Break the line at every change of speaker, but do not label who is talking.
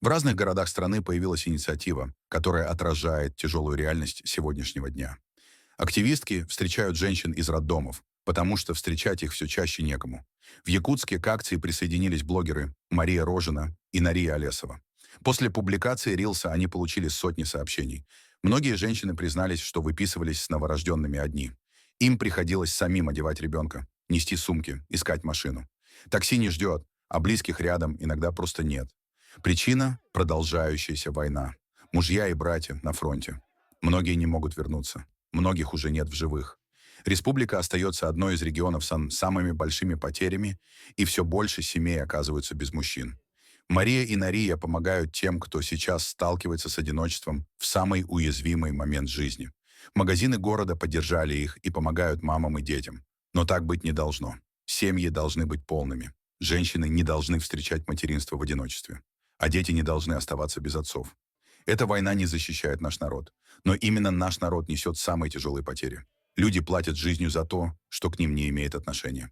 В разных городах страны появилась инициатива, которая отражает тяжелую реальность сегодняшнего дня. Активистки встречают женщин из роддомов, потому что встречать их все чаще некому. В Якутске к акции присоединились блогеры Мария Рожина и Нария Олесова. После публикации Рилса они получили сотни сообщений. Многие женщины признались, что выписывались с новорожденными одни. Им приходилось самим одевать ребенка, нести сумки, искать машину. Такси не ждет, а близких рядом иногда просто нет. Причина — продолжающаяся война. Мужья и братья на фронте. Многие не могут вернуться. Многих уже нет в живых. Республика остается одной из регионов с самыми большими потерями, и все больше семей оказываются без мужчин. Мария и Нария помогают тем, кто сейчас сталкивается с одиночеством в самый уязвимый момент жизни. Магазины города поддержали их и помогают мамам и детям. Но так быть не должно. Семьи должны быть полными. Женщины не должны встречать материнство в одиночестве. А дети не должны оставаться без отцов. Эта война не защищает наш народ. Но именно наш народ несет самые тяжелые потери. Люди платят жизнью за то, что к ним не имеет отношения.